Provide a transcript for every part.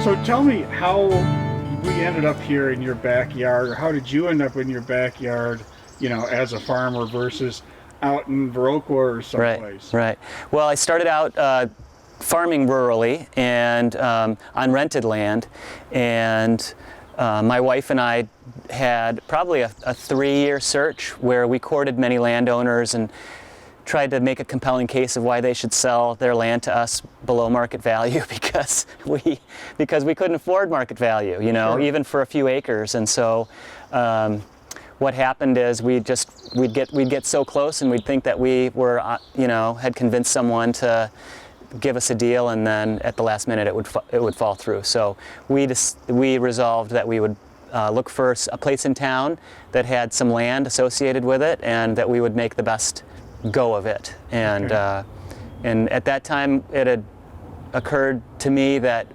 So tell me how we ended up here in your backyard, or how did you end up in your backyard, you know, as a farmer versus out in Viroqua or someplace? Right. Well, I started out farming rurally and on rented land, and my wife and I had probably a 3-year search where we courted many landowners and tried to make a compelling case of why they should sell their land to us below market value because we couldn't afford market value, you know, Sure. even for a few acres. And so what happened is we'd get so close and we'd think that we were, you know, had convinced someone to give us a deal, and then at the last minute it would fall through. So we resolved that we would look for a place in town that had some land associated with it, and that we would make the best go of it. And Okay. And at that time it had occurred to me that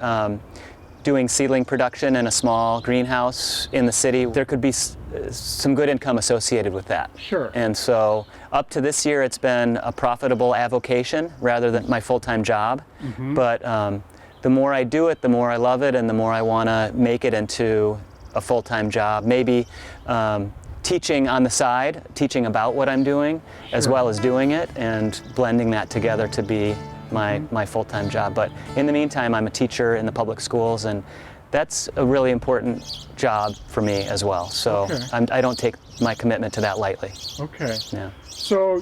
doing seedling production in a small greenhouse in the city, there could be some good income associated with that. Sure. And so up to this year it's been a profitable avocation rather than my full-time job. Mm-hmm. But the more I do it, the more I love it, and the more I want to make it into a full-time job. Maybe teaching on the side, teaching about what I'm doing, as Sure. well as doing it, and blending that together to be my full-time job. But in the meantime, I'm a teacher in the public schools, and that's a really important job for me as well. So Okay. I don't take my commitment to that lightly. Okay. Yeah. So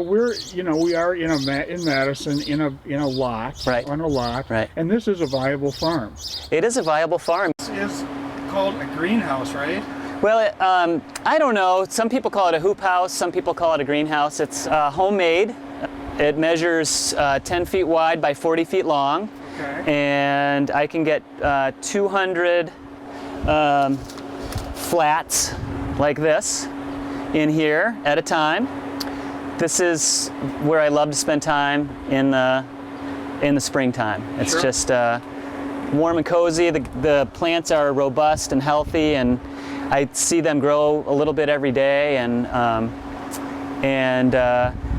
we're, you know, we are in Madison in a lot, Right. on a lot, Right. and this is a viable farm. It is a viable farm. This is called a greenhouse, right? Well, I don't know. Some people call it a hoop house. Some people call it a greenhouse. It's homemade. It measures 10 feet wide by 40 feet long. Okay. And I can get 200 flats like this in here at a time. This is where I love to spend time in the springtime. It's Sure. just warm and cozy. The plants are robust and healthy, and I see them grow a little bit every day. And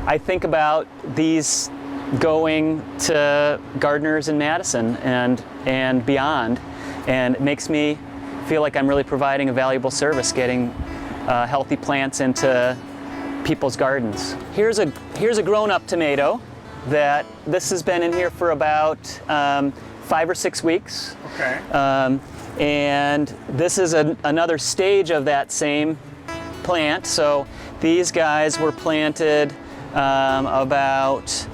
I think about these going to gardeners in Madison and beyond, and it makes me feel like I'm really providing a valuable service, getting healthy plants into people's gardens. Here's a grown-up tomato that this has been in here for about 5 or 6 weeks. Okay. And this is another stage of that same plant. So these guys were planted about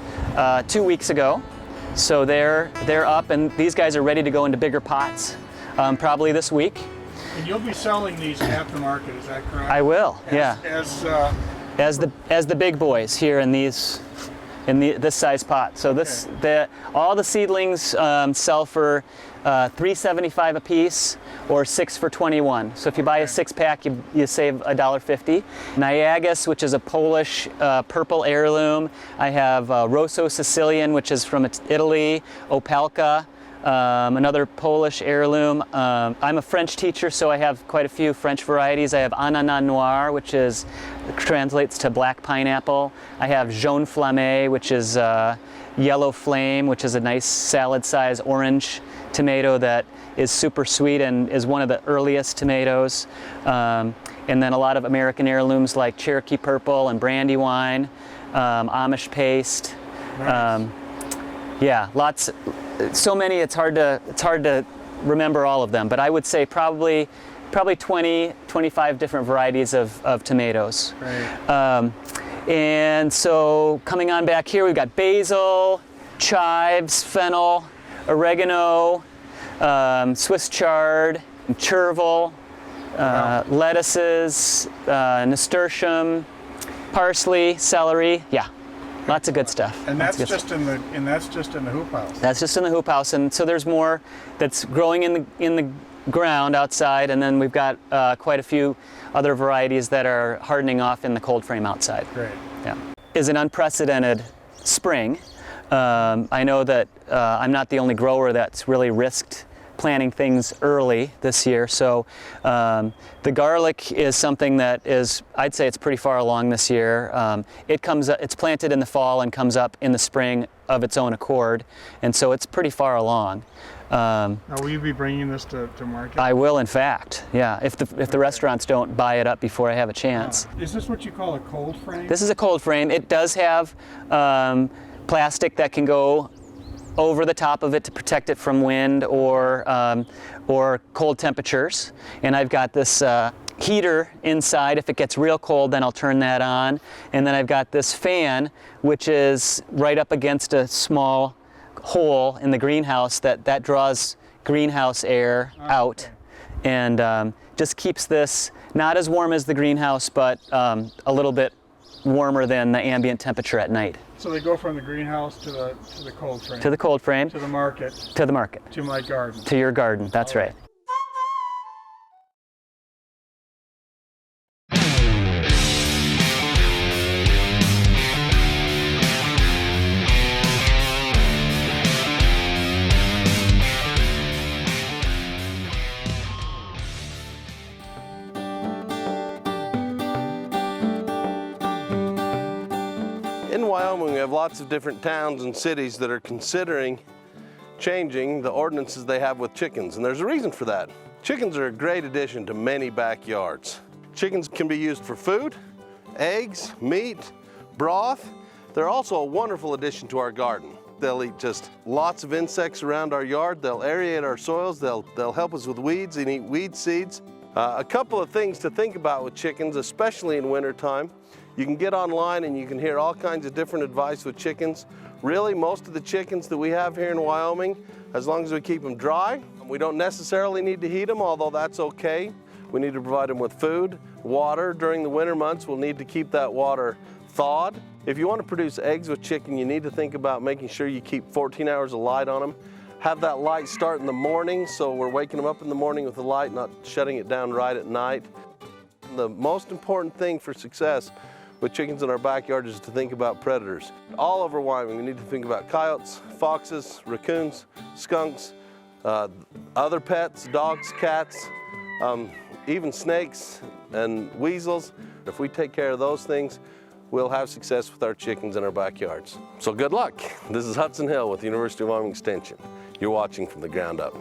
2 weeks ago. So they're up, and these guys are ready to go into bigger pots probably this week. And you'll be selling these at the market, is that correct? I will, yeah. As As the big boys here in this size pot. So all the seedlings sell for $3.75 a piece, or 6 for $21. So if you buy a 6-pack, you save $1.50. Niagas, which is a Polish purple heirloom. I have Rosso Sicilian, which is from Italy. Opelka, another Polish heirloom. I'm a French teacher, so I have quite a few French varieties. I have Ananas Noir, which translates to black pineapple. I have Jaune Flamme, which is Yellow Flame, which is a nice salad-sized orange tomato that is super sweet and is one of the earliest tomatoes. And then a lot of American heirlooms like Cherokee Purple and Brandywine, Amish Paste. Nice. Yeah, lots. So many. It's hard to remember all of them. But I would say probably 20, 25 different varieties of tomatoes. Right. And so coming on back here, we've got basil, chives, fennel, oregano, Swiss chard, chervil, lettuces, nasturtium, parsley, celery. Yeah, lots of good stuff. And Lots that's of good just in the hoop house. That's just in the hoop house, and so there's more that's growing in the ground outside, and then we've got quite a few other varieties that are hardening off in the cold frame outside. Great. Yeah, is an unprecedented spring. I know that I'm not the only grower that's really risked planting things early this year. So the garlic is something that is, I'd say it's pretty far along this year. It's planted in the fall and comes up in the spring of its own accord, and so it's pretty far along. Now, will you be bringing this to market? I will, in fact, yeah, if the restaurants don't buy it up before I have a chance. Is this what you call a cold frame? This is a cold frame. It does have plastic that can go over the top of it to protect it from wind or cold temperatures. And I've got this heater inside. If it gets real cold, then I'll turn that on. And then I've got this fan, which is right up against a small hole in the greenhouse that draws greenhouse air out, and just keeps this not as warm as the greenhouse, but a little bit warmer than the ambient temperature at night. So they go from the greenhouse to the cold frame. To the cold frame. To the market. To the market. To my garden. To your garden, that's right. In Wyoming, we have lots of different towns and cities that are considering changing the ordinances they have with chickens, and there's a reason for that. Chickens are a great addition to many backyards. Chickens can be used for food, eggs, meat, broth. They're also a wonderful addition to our garden. They'll eat just lots of insects around our yard. They'll aerate our soils. They'll help us with weeds and eat weed seeds. A couple of things to think about with chickens, especially in wintertime. You can get online and you can hear all kinds of different advice with chickens. Really, most of the chickens that we have here in Wyoming, as long as we keep them dry, we don't necessarily need to heat them, although that's okay. We need to provide them with food, water. During the winter months, we'll need to keep that water thawed. If you want to produce eggs with chicken, you need to think about making sure you keep 14 hours of light on them. Have that light start in the morning, so we're waking them up in the morning with the light, not shutting it down right at night. The most important thing for success with chickens in our backyard is to think about predators. All over Wyoming, we need to think about coyotes, foxes, raccoons, skunks, other pets, dogs, cats, even snakes and weasels. If we take care of those things, we'll have success with our chickens in our backyards. So good luck. This is Hudson Hill with the University of Wyoming Extension. You're watching From the Ground Up.